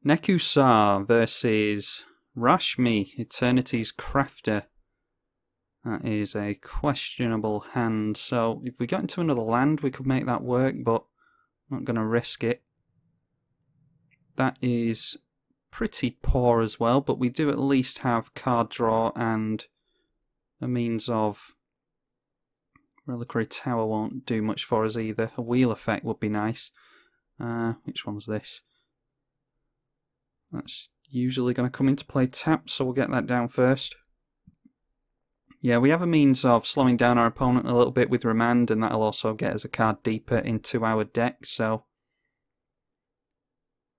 Nekusar versus Rashmi, Eternities Crafter. That is a questionable hand, so if we got into another land we could make that work, but I'm not going to risk it. That is pretty poor as well, but we do at least have card draw and a means of... Reliquary Tower won't do much for us either. A wheel effect would be nice. Which one's this? That's usually going to come into play tap, so we'll get that down first. Yeah, we have a means of slowing down our opponent a little bit with Remand, and that'll also get us a card deeper into our deck, so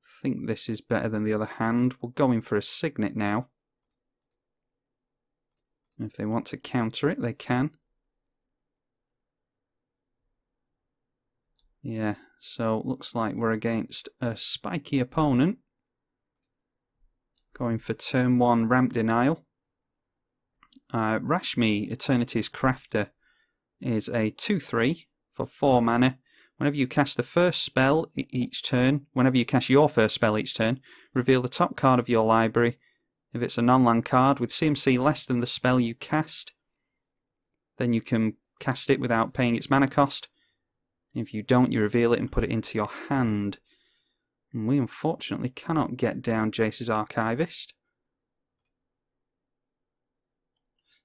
I think this is better than the other hand. We'll go in for a Signet now. If they want to counter it, they can. Yeah, so looks like we're against a spiky opponent. Going for turn 1 ramp denial. Rashmi, Eternities Crafter, is a 2/3 for 4 mana. Whenever you cast the first spell each turn, whenever you cast your first spell each turn, reveal the top card of your library. If it's a non-land card with CMC less than the spell you cast, then you can cast it without paying its mana cost. If you don't, you reveal it and put it into your hand. And we unfortunately cannot get down Jace's Archivist.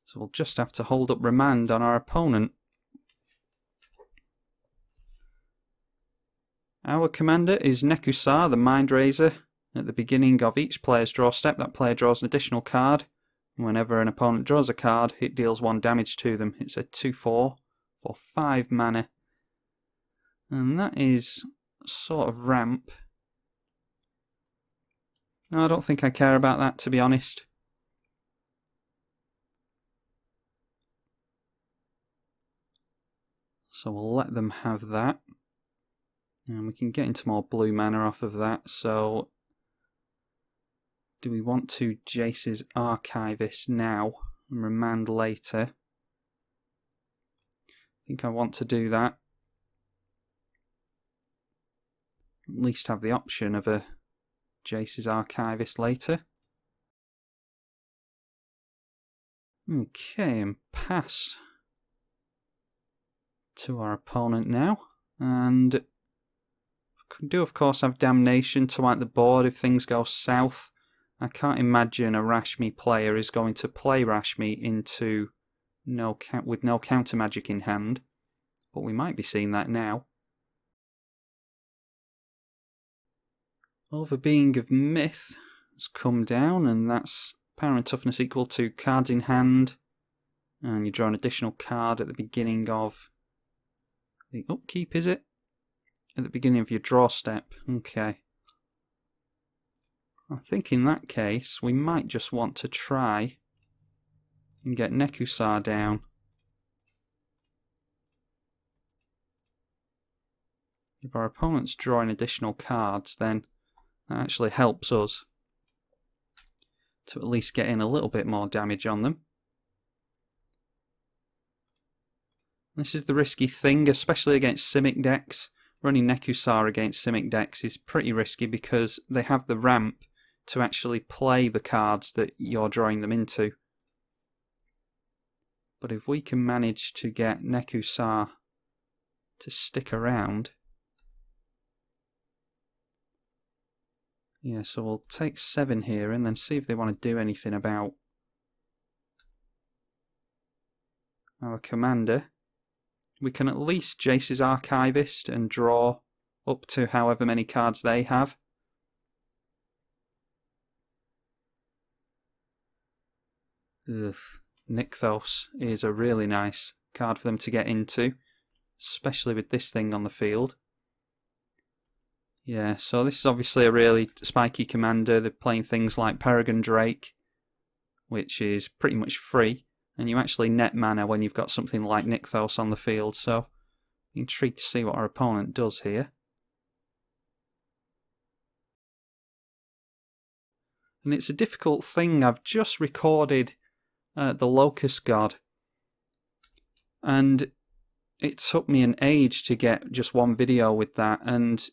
So we'll just have to hold up Remand on our opponent. Our commander is Nekusar, the Mindrazer. At the beginning of each player's draw step, that player draws an additional card. Whenever an opponent draws a card, it deals 1 damage to them. It's a 2/4 for 5 mana. And that is sort of ramp. No, I don't think I care about that, to be honest. So we'll let them have that. And we can get into more blue mana off of that. So do we want to Jace's Archivist now and Remand later? I think I want to do that. At least have the option of a Jace's Archivist later. Okay, and pass to our opponent now. And we do of course have Damnation to wipe the board if things go south. I can't imagine a Rashmi player is going to play Rashmi into with no counter magic in hand, but we might be seeing that now. Overbeing of Myth has come down, and that's power and toughness equal to cards in hand, and you draw an additional card at the beginning of the upkeep, is it? At the beginning of your draw step. Okay. I think in that case we might just want to try and get Nekusar down. If our opponent's drawing additional cards, then that actually helps us to at least get in a little bit more damage on them. This is the risky thing, especially against Simic decks. Running Nekusar against Simic decks is pretty risky because they have the ramp to actually play the cards that you're drawing them into. But if we can manage to get Nekusar to stick around... Yeah, so we'll take 7 here and then see if they want to do anything about our commander. We can at least Jace's Archivist and draw up to however many cards they have. Ugh. Nykthos is a really nice card for them to get into, especially with this thing on the field. Yeah, so this is obviously a really spiky commander. They're playing things like Peregrine Drake, which is pretty much free, and you actually net mana when you've got something like Nykthos on the field, so I'm intrigued to see what our opponent does here. And it's a difficult thing. I've just recorded the Locust God, and it took me an age to get just one video with that, and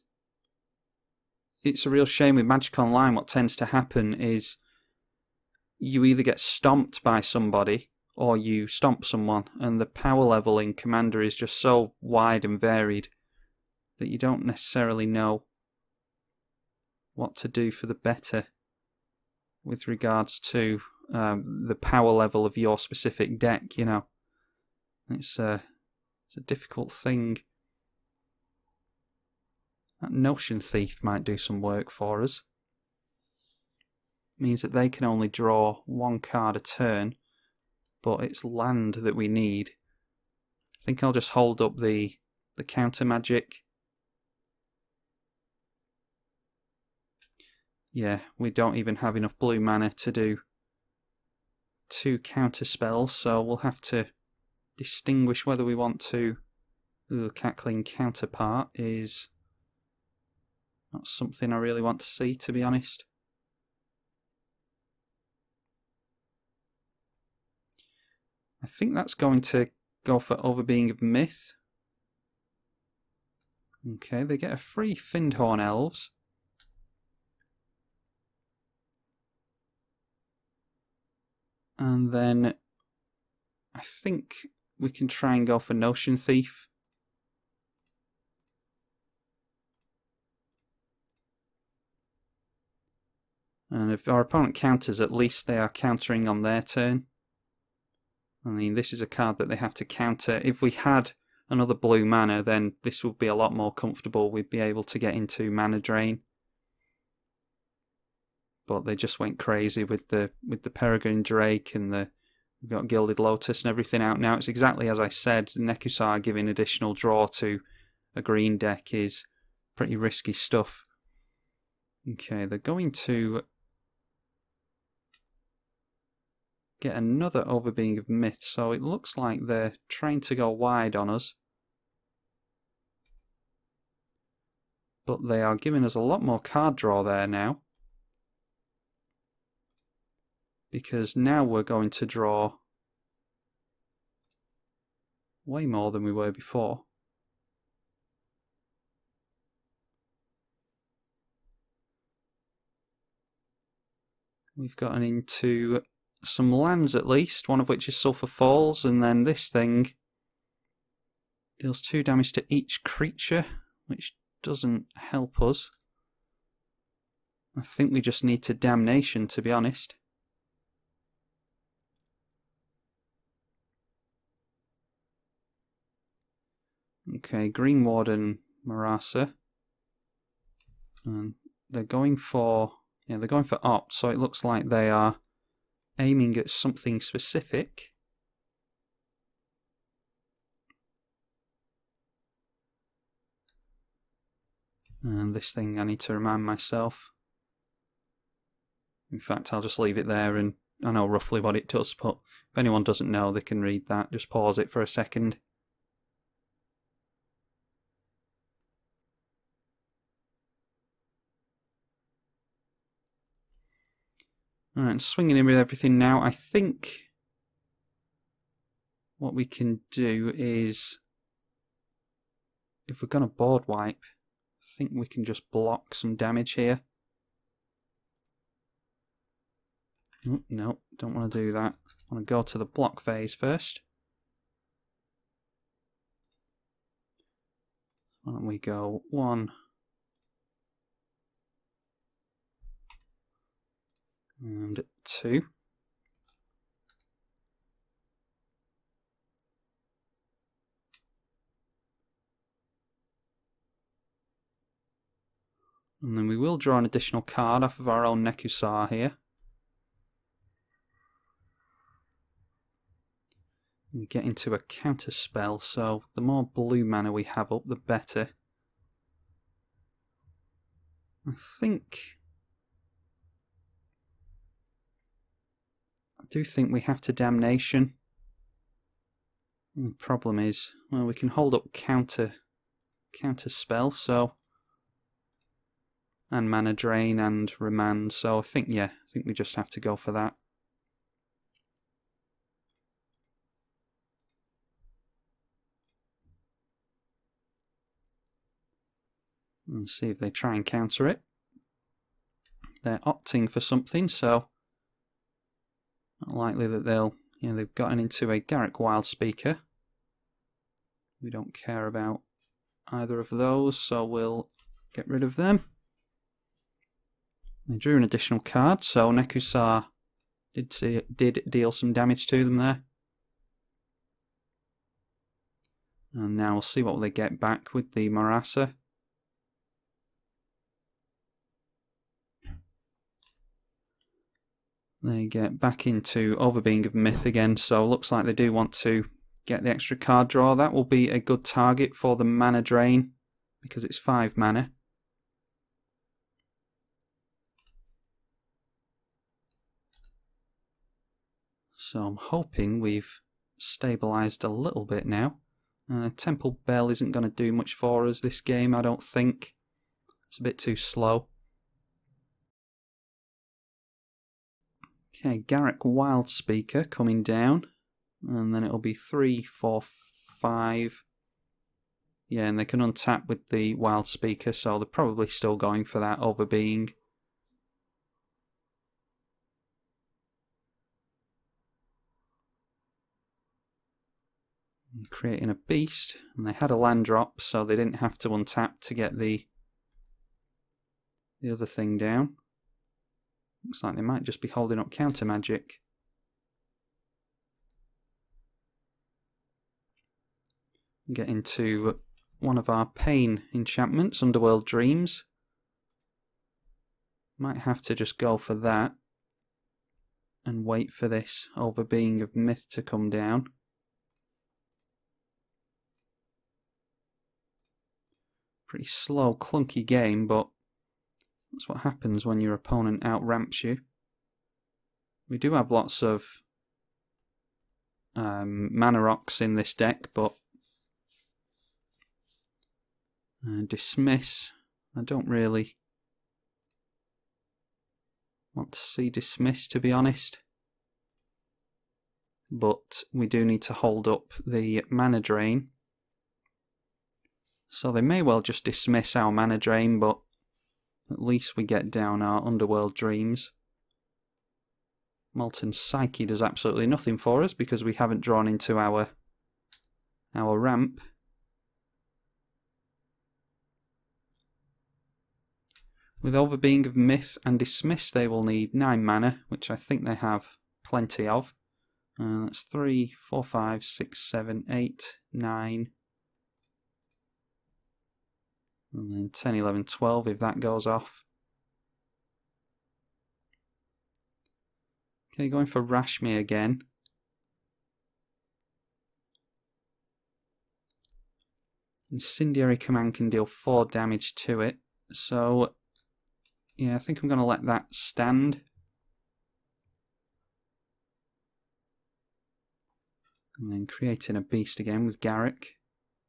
it's a real shame with Magic Online. What tends to happen is you either get stomped by somebody or you stomp someone, and the power level in Commander is just so wide and varied that you don't necessarily know what to do for the better with regards to the power level of your specific deck, you know. It's a difficult thing. That Notion Thief might do some work for us. It means that they can only draw one card a turn, but it's land that we need. I think I'll just hold up the counter magic. Yeah, we don't even have enough blue mana to do 2 counter spells, so we'll have to distinguish whether we want to. Ooh, Cackling Counterpart is not something I really want to see, to be honest. I think that's going to go for Overbeing of Myth. Okay, they get a free Findhorn Elves. And then I think we can try and go for Notion Thief. And if our opponent counters, at least they are countering on their turn. I mean, this is a card that they have to counter. If we had another blue mana, then this would be a lot more comfortable. We'd be able to get into mana drain. But they just went crazy with the Peregrine Drake, and we've got Gilded Lotus and everything out now. It's exactly as I said. Nekusar giving additional draw to a green deck is pretty risky stuff. Okay, they're going to get another Overbeing of Myth, so it looks like they're trying to go wide on us. But they are giving us a lot more card draw there now, because now we're going to draw way more than we were before. We've gotten into some lands at least, one of which is Sulphur Falls, and then this thing deals 2 damage to each creature, which doesn't help us. I think we just need to Damnation, to be honest. Okay, Green Warden Marasa. And they're going for opt, so it looks like they are aiming at something specific. And this thing I need to remind myself. In fact, I'll just leave it there, and I know roughly what it does, but if anyone doesn't know, they can read that. Just pause it for a second. Alright, swinging in with everything now. I think what we can do is, if we're going to board wipe, I think we can just block some damage here. Oh, no, don't want to do that. I want to go to the block phase first. Why don't we go 1 and 2. And then we will draw an additional card off of our own Nekusar here. We get into a counter spell, so the more blue mana we have up, the better. I do think we have to Damnation. The problem is, well, we can hold up counter spell, so, and mana drain and remand, so I think we just have to go for that. And see if they try and counter it. they're opting for something, so not likely that they've gotten into a Garruk Wild Speaker. We don't care about either of those, so we'll get rid of them. They drew an additional card, so Nekusar did deal some damage to them there. And now we'll see what they get back with the Mindrazer. They get back into Overbeing of Myth again, so looks like they do want to get the extra card draw. That will be a good target for the mana drain, because it's 5 mana. So I'm hoping we've stabilised a little bit now. Temple Bell isn't going to do much for us this game, I don't think. It's a bit too slow. Okay, Garruk Wild Speaker coming down. And then it'll be 3, 4, 5. Yeah, and they can untap with the Wild Speaker, so they're probably still going for that Overbeing. And creating a beast, and they had a land drop, so they didn't have to untap to get the other thing down. Looks like they might just be holding up counter magic. Get into one of our pain enchantments, Underworld Dreams. Might have to just go for that and wait for this Overbeing of Myth to come down. Pretty slow, clunky game, but that's what happens when your opponent outramps you. We do have lots of mana rocks in this deck, but Dismiss, I don't really want to see Dismiss, to be honest. But we do need to hold up the mana drain. So they may well just dismiss our mana drain, but at least we get down our Underworld Dreams. Molten Psyche does absolutely nothing for us because we haven't drawn into our ramp. With Overbeing of Myth and Dismiss, they will need 9 mana, which I think they have plenty of. That's 3, 4, 5, 6, 7, 8, 9. And then 10, 11, 12 if that goes off. Okay, going for Rashmi again. Incendiary Command can deal 4 damage to it. So, yeah, I think I'm going to let that stand. And then creating a beast again with Garruk.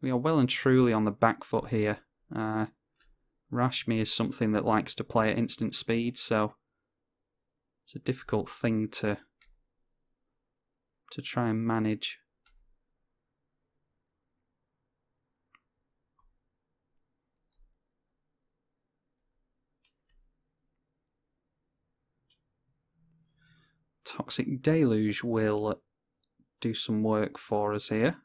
We are well and truly on the back foot here. Rashmi is something that likes to play at instant speed, so it's a difficult thing to try and manage. Toxic Deluge will do some work for us here.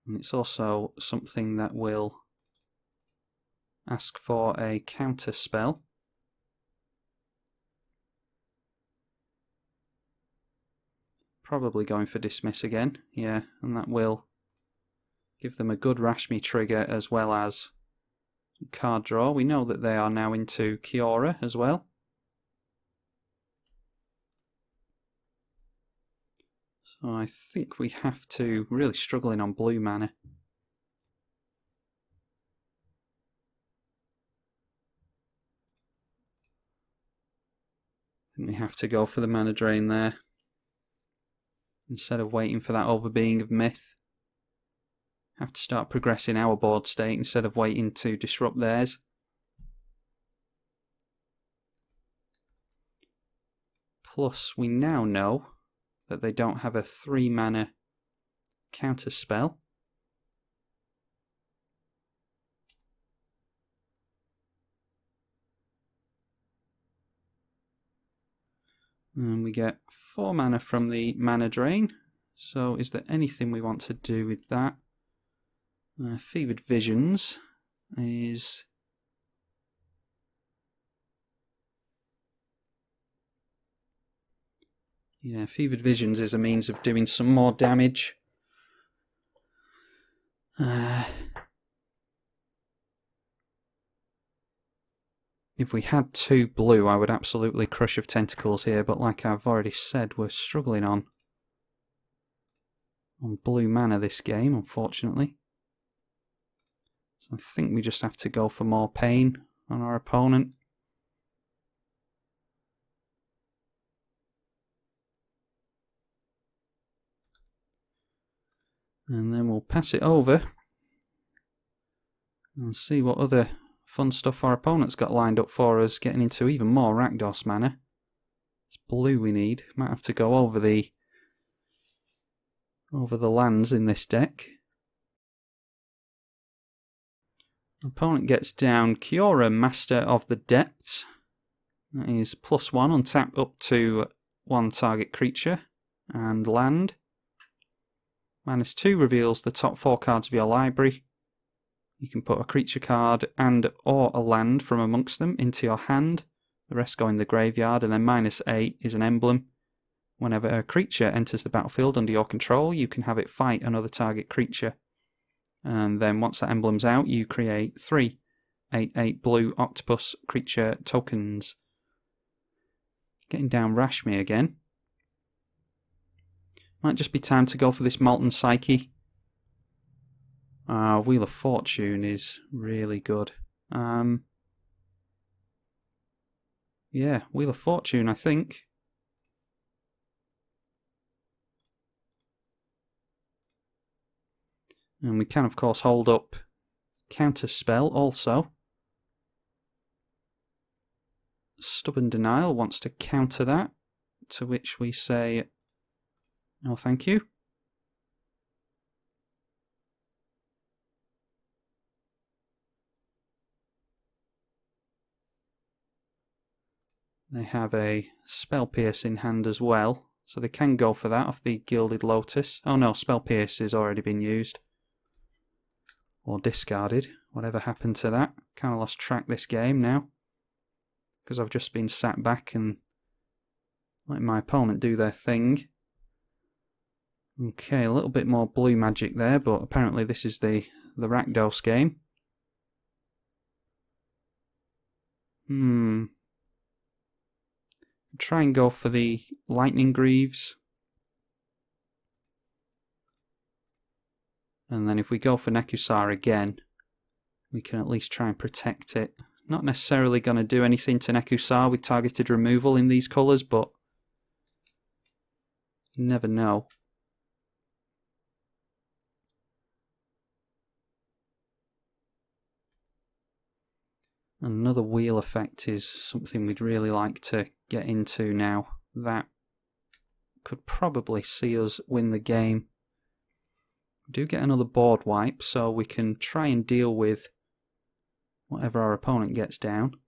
And it's also something that will ask for a counter spell. Probably going for Dismiss again, yeah, and that will give them a good Rashmi trigger as well as card draw. We know that they are now into Kiora as well. So I think we have to really struggling on blue mana. And we have to go for the mana drain there. Instead of waiting for that Overbeing of Myth. Have to start progressing our board state instead of waiting to disrupt theirs. Plus we now know that they don't have a 3 mana counter spell. And we get 4 mana from the mana drain. So is there anything we want to do with that? Fevered Visions is... Yeah, Fevered Visions is a means of doing some more damage. If we had 2 blue, I would absolutely Crush of Tentacles here, but like I've already said, we're struggling on blue mana this game, unfortunately. So I think we just have to go for more pain on our opponent. And then we'll pass it over and see what other fun stuff our opponent's got lined up for us, getting into even more Rakdos mana. It's blue we need. Might have to go over the lands in this deck. Opponent gets down Kiora, Master of the Depths. That is +1 untap up to 1 target creature and land. -2 reveals the top 4 cards of your library. You can put a creature card and or a land from amongst them into your hand. The rest go in the graveyard, and then -8 is an emblem. Whenever a creature enters the battlefield under your control, you can have it fight another target creature. And then once that emblem's out, you create 3 8/8 blue octopus creature tokens. Getting down Rashmi again. Might just be time to go for this Molten Psyche. Wheel of Fortune is really good. Yeah, Wheel of Fortune, I think. And we can, of course, hold up Counter Spell also. Stubborn Denial wants to counter that, to which we say, no thank you. They have a Spell Pierce in hand as well, so they can go for that off the Gilded Lotus. Oh no, Spell Pierce has already been used. Or discarded, whatever happened to that. Kind of lost track this game now, because I've just been sat back and letting my opponent do their thing. Okay, a little bit more blue magic there, but apparently this is the Rakdos game. Try and go for the Lightning Greaves. And then if we go for Nekusar again, we can at least try and protect it. Not necessarily going to do anything to Nekusar with targeted removal in these colours, but you never know. Another wheel effect is something we'd really like to get into now. That could probably see us win the game. We do get another board wipe, so we can try and deal with whatever our opponent gets down.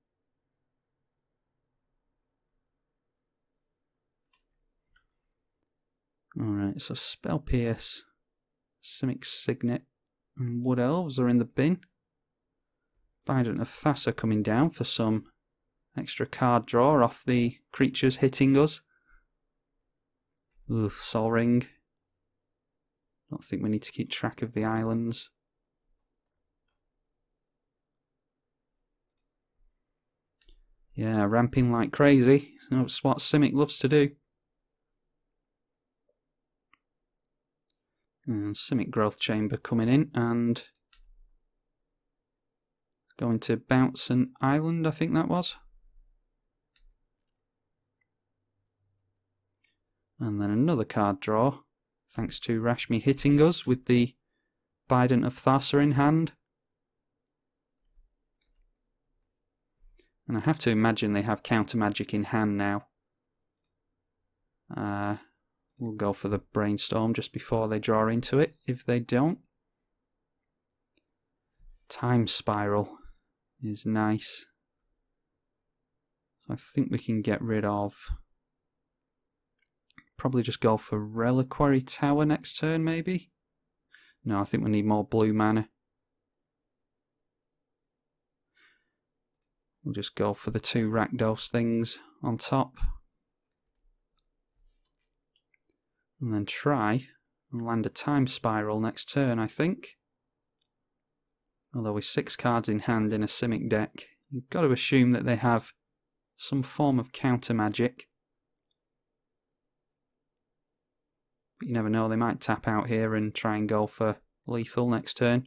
Alright, so Spell Pierce, Simic Signet, and Wood Elves are in the bin. Bident of Thassa coming down for some extra card draw off the creatures hitting us. Oof, Sol Ring. Don't think we need to keep track of the islands. Yeah, ramping like crazy. That's what Simic loves to do. And Simic Growth Chamber coming in and going to bounce an island, I think that was. And then another card draw, thanks to Rashmi hitting us with the Bident of Thassa in hand. And I have to imagine they have counter magic in hand now. We'll go for the Brainstorm just before they draw into it, if they don't. Time Spiral is nice. I think we can get rid of probably just go for Reliquary Tower next turn, maybe? No, I think we need more blue mana. We'll just go for the 2 Rakdos things on top. And then try and land a Time Spiral next turn, I think. Although with 6 cards in hand in a Simic deck, you've got to assume that they have some form of counter magic. But you never know, they might tap out here and try and go for lethal next turn.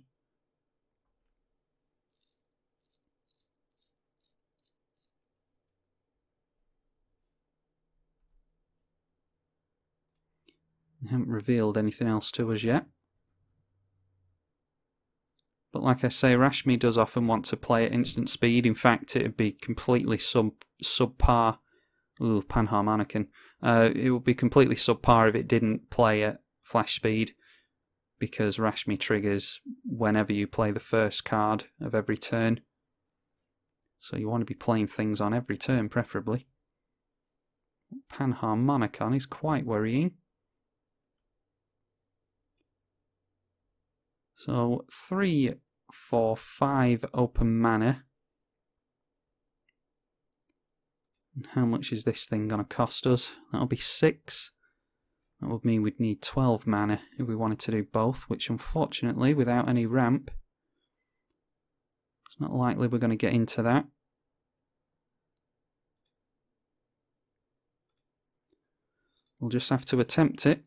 They haven't revealed anything else to us yet. But like I say, Rashmi does often want to play at instant speed. In fact, it would be completely subpar. Ooh, Panharmonicon. It would be completely subpar if it didn't play at flash speed, because Rashmi triggers whenever you play the first card of every turn. So you want to be playing things on every turn, preferably. Panharmonicon is quite worrying. So 3, 4, 5 open mana. And how much is this thing going to cost us? That'll be 6. That would mean we'd need 12 mana if we wanted to do both, which unfortunately, without any ramp, it's not likely we're going to get into that. We'll just have to attempt it.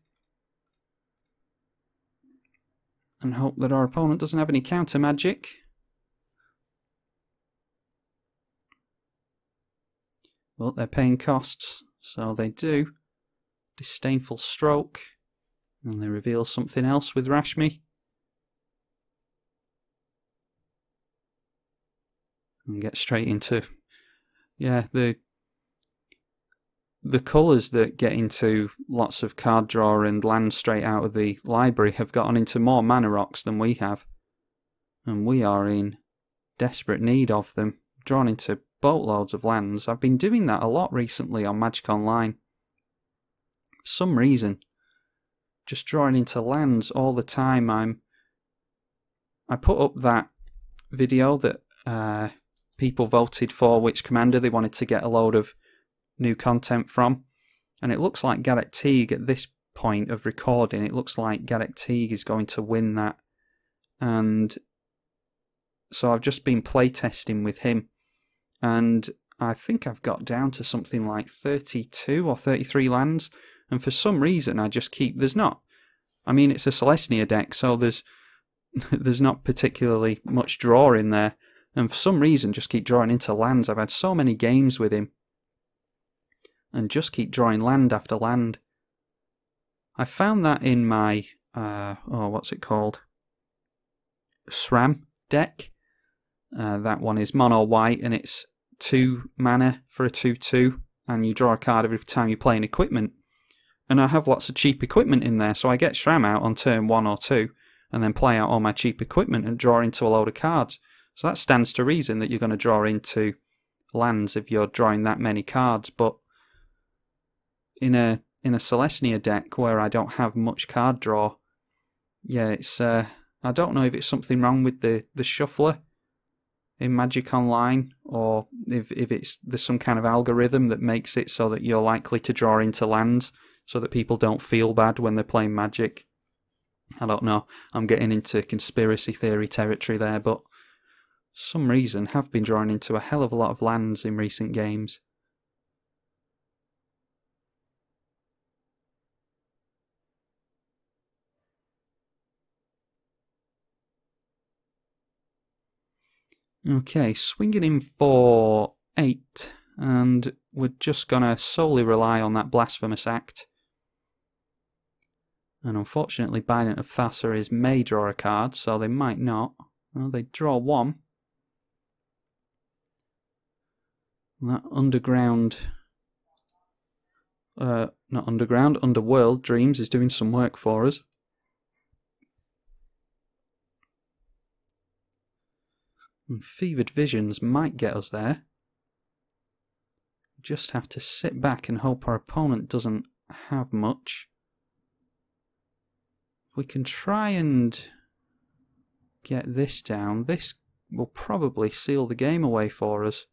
And hope that our opponent doesn't have any counter magic. Well, they're paying costs, so they do. Disdainful Stroke. And they reveal something else with Rashmi. And get straight into... yeah, the colours that get into lots of card draw and land straight out of the library have gotten into more mana rocks than we have. And we are in desperate need of them. Drawn into boatloads of lands. I've been doing that a lot recently on Magic Online. For some reason, just drawing into lands all the time. I put up that video that people voted for which commander they wanted to get a load of new content from, and it looks like Garrett Teague at this point of recording. It looks like Garrett Teague is going to win that, and so I've just been playtesting with him, and I think I've got down to something like 32 or 33 lands, and for some reason I just keep... there's not... I mean, it's a Celestia deck, so there's not particularly much draw in there, and for some reason just keep drawing into lands. I've had so many games with him, and just keep drawing land after land. I found that in my, what's it called? SRAM deck. That one is mono white, and it's 2 mana for a 2/2, and you draw a card every time you play an equipment. And I have lots of cheap equipment in there, so I get SRAM out on turn 1 or 2, and then play out all my cheap equipment and draw into a load of cards. So that stands to reason that you're going to draw into lands if you're drawing that many cards, but in a Celestia deck where I don't have much card draw, yeah, it's I don't know if it's something wrong with the shuffler in Magic Online, or if there's some kind of algorithm that makes it so that you're likely to draw into lands so that people don't feel bad when they're playing Magic. I don't know. I'm getting into conspiracy theory territory there, but for some reason have been drawing into a hell of a lot of lands in recent games. Okay, swinging in for 8, and we're just going to solely rely on that Blasphemous Act. And unfortunately, Binding of Thassaris may draw a card, so they might not. Well, they draw 1. And that Underground... not Underground, Underworld Dreams is doing some work for us. And Fevered Visions might get us there. Just have to sit back and hope our opponent doesn't have much. We can try and get this down. This will probably seal the game away for us.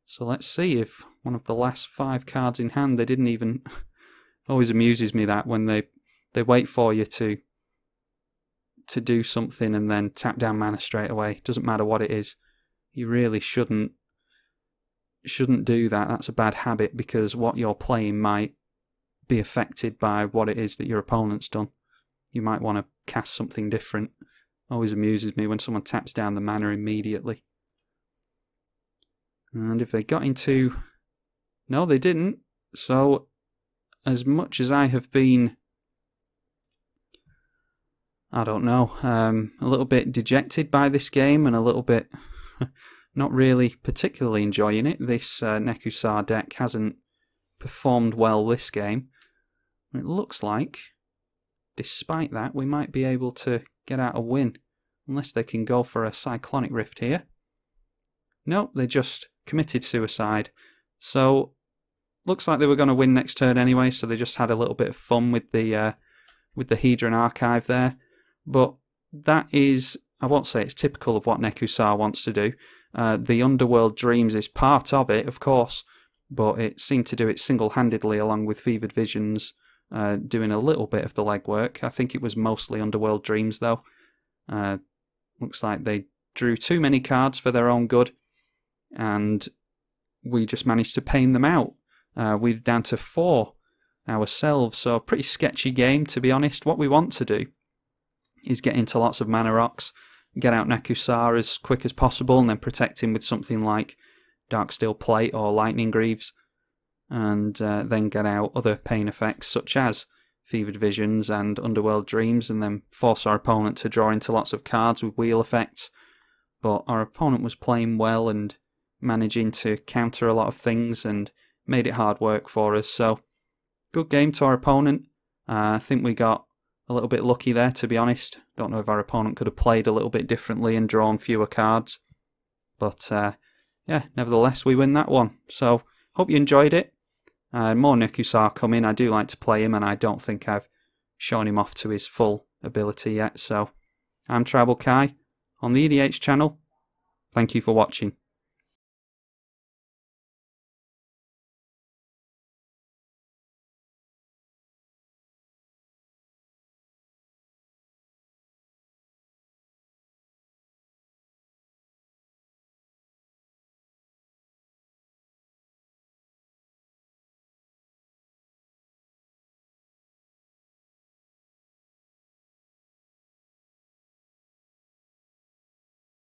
So let's see if one of the last 5 cards in hand, they didn't even... Always amuses me that when they wait for you to do something and then tap down mana straight away. Doesn't matter what it is. You really shouldn't do that. That's a bad habit, because what you're playing might be affected by what it is that your opponent's done. You might want to cast something different. Always amuses me when someone taps down the mana immediately. And if they got into... No, they didn't. So, as much as I have been... I don't know, a little bit dejected by this game and a little bit not really particularly enjoying it. This Nekusar deck hasn't performed well this game. It looks like, despite that, we might be able to get out a win, unless they can go for a Cyclonic Rift here. No, they just committed suicide. So, looks like they were going to win next turn anyway, so they just had a little bit of fun with the Hedron Archive there. But that is, I won't say it's typical of what Nekusar wants to do. The Underworld Dreams is part of it, of course, but it seemed to do it single-handedly along with Fevered Visions, doing a little bit of the legwork. I think it was mostly Underworld Dreams, though. Looks like they drew too many cards for their own good, and we just managed to pain them out. We're down to 4 ourselves, so a pretty sketchy game, to be honest. What we want to do is get into lots of mana rocks, get out Nekusar as quick as possible, and then protect him with something like Darksteel Plate or Lightning Greaves, and then get out other pain effects such as Fevered Visions and Underworld Dreams, and then force our opponent to draw into lots of cards with wheel effects. But our opponent was playing well and managing to counter a lot of things and made it hard work for us. So, good game to our opponent. I think we got a little bit lucky there, to be honest. Don't know if our opponent could have played a little bit differently and drawn fewer cards. But, yeah, nevertheless, we win that one. So, hope you enjoyed it. More Nekusar coming. I do like to play him, and I don't think I've shown him off to his full ability yet. So, I'm tribalkai on the EDH channel. Thank you for watching.